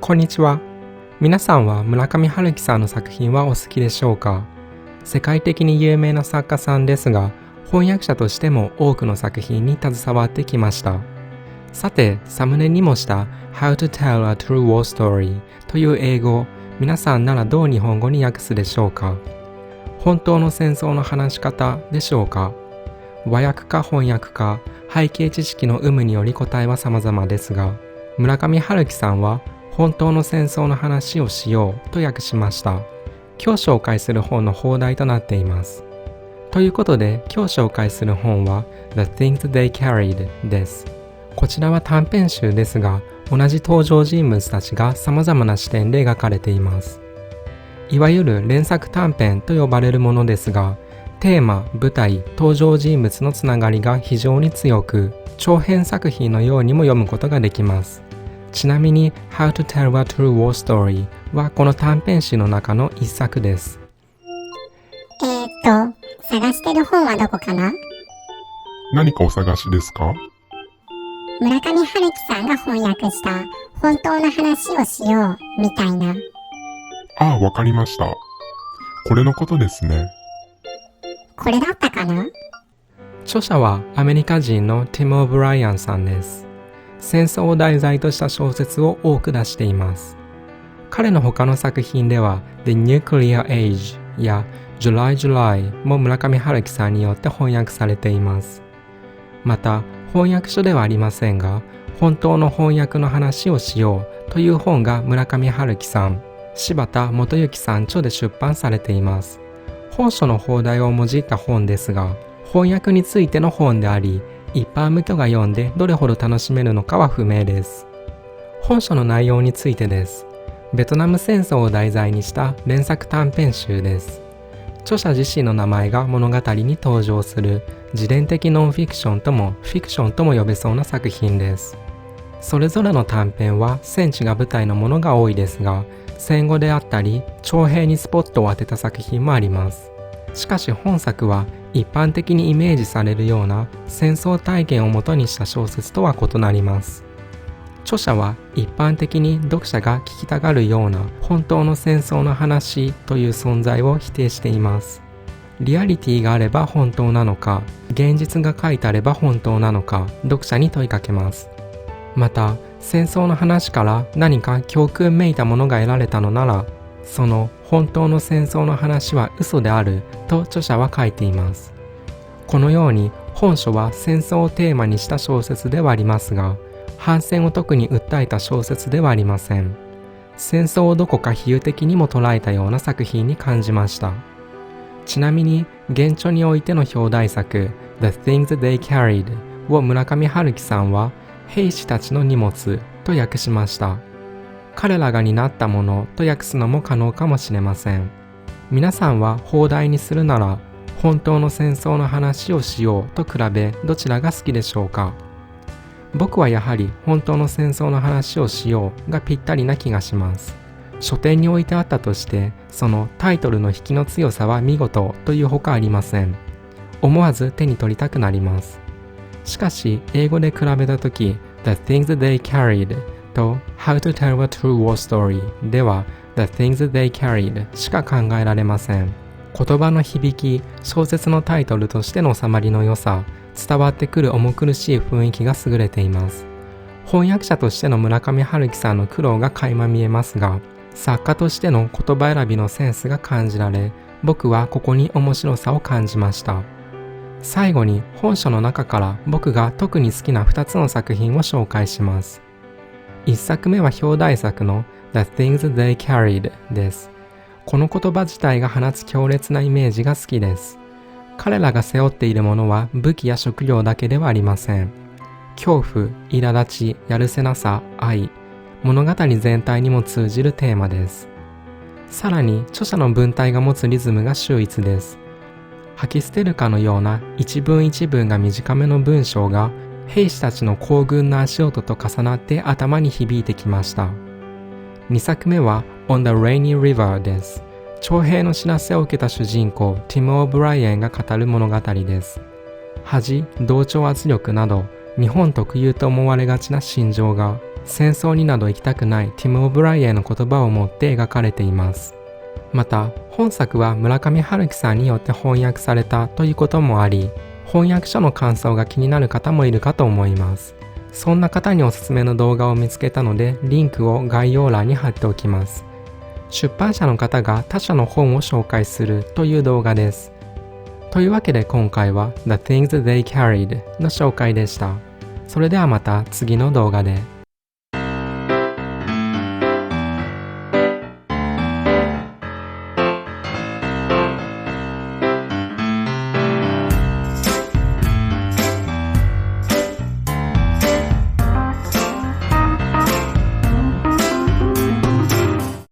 こんにちは。皆さんは村上春樹さんの作品はお好きでしょうか？世界的に有名な作家さんですが、翻訳者としても多くの作品に携わってきました。さて、サムネにもした How to Tell a True War Story という英語を皆さんならどう日本語に訳すでしょうか？本当の戦争の話し方でしょうか？和訳か翻訳か、背景知識の有無により答えは様々ですが、村上春樹さんは本当の戦争の話をしようと訳しました。今日紹介する本の放題となっています。ということで、今日紹介する本は The Things They Carried です。こちらは短編集ですが、同じ登場人物たちが様々な視点で描かれています。いわゆる連作短編と呼ばれるものですが、テーマ、舞台、登場人物のつながりが非常に強く、長編作品のようにも読むことができます。ちなみに How to Tell a True War Story はこの短編集の中の一作です。探してる本はどこかな？何かお探しですか？村上春樹さんが翻訳した本当の話をしようみたいな。ああ、わかりました。これのことですね。これだったかな？著者はアメリカ人のティム・オブライアンさんです。戦争を題材とした小説を多く出しています。彼の他の作品では The Nuclear Age や July July も村上春樹さんによって翻訳されています。また、翻訳書ではありませんが、本当の翻訳の話をしようという本が村上春樹さん、柴田元幸さん著で出版されています。本書の放題をもじった本ですが、翻訳についての本であり、一般向けが読んでどれほど楽しめるのかは不明です。本書の内容についてです。ベトナム戦争を題材にした連作短編集です。著者自身の名前が物語に登場する自伝的ノンフィクションともフィクションとも呼べそうな作品です。それぞれの短編は戦地が舞台のものが多いですが、戦後であったり徴兵にスポットを当てた作品もあります。しかし本作は一般的にイメージされるような戦争体験をもとにした小説とは異なります。著者は一般的に読者が聞きたがるような本当の戦争の話という存在を否定しています。リアリティがあれば本当なのか、現実が書いてあれば本当なのか、読者に問いかけます。また、戦争の話から何か教訓めいたものが得られたのなら、その本当の戦争の話は嘘であると著者は書いています。このように本書は戦争をテーマにした小説ではありますが、反戦を特に訴えた小説ではありません。戦争をどこか比喩的にも捉えたような作品に感じました。ちなみに原著においての表題作 The Things They Carried を村上春樹さんは兵士たちの荷物と訳しました。彼らが担ったものと訳すのも可能かもしれません。皆さんは放題にするなら本当の戦争の話をしようと比べどちらが好きでしょうか？僕はやはり本当の戦争の話をしようがぴったりな気がします。書店に置いてあったとして、そのタイトルの引きの強さは見事というほかありません。思わず手に取りたくなります。しかし、英語で比べたとき、The Things They Carried と How to Tell a True War Story では The Things They Carried しか考えられません。言葉の響き、小説のタイトルとしての収まりの良さ、伝わってくる重苦しい雰囲気が優れています。翻訳者としての村上春樹さんの苦労が垣間見えますが、作家としての言葉選びのセンスが感じられ、僕はここに面白さを感じました。最後に本書の中から僕が特に好きな2つの作品を紹介します。1作目は表題作の The Things They Carried です。この言葉自体が放つ強烈なイメージが好きです。彼らが背負っているものは武器や職業だけではありません。恐怖、苛立ち、やるせなさ、愛、物語全体にも通じるテーマです。さらに著者の文体が持つリズムが秀逸です。吐き捨てるかのような一文一文が短めの文章が兵士たちの行軍の足音と重なって頭に響いてきました。2作目は On the Rainy River です。徴兵の知らせを受けた主人公ティム・オブライエンが語る物語です。恥、同調圧力など日本特有と思われがちな心情が戦争になど行きたくないティム・オブライエンの言葉を持って描かれています。また、本作は村上春樹さんによって翻訳されたということもあり、翻訳者の感想が気になる方もいるかと思います。そんな方におすすめの動画を見つけたので、リンクを概要欄に貼っておきます。出版社の方が他社の本を紹介するという動画です。というわけで今回は The Things They Carried の紹介でした。それではまた次の動画で。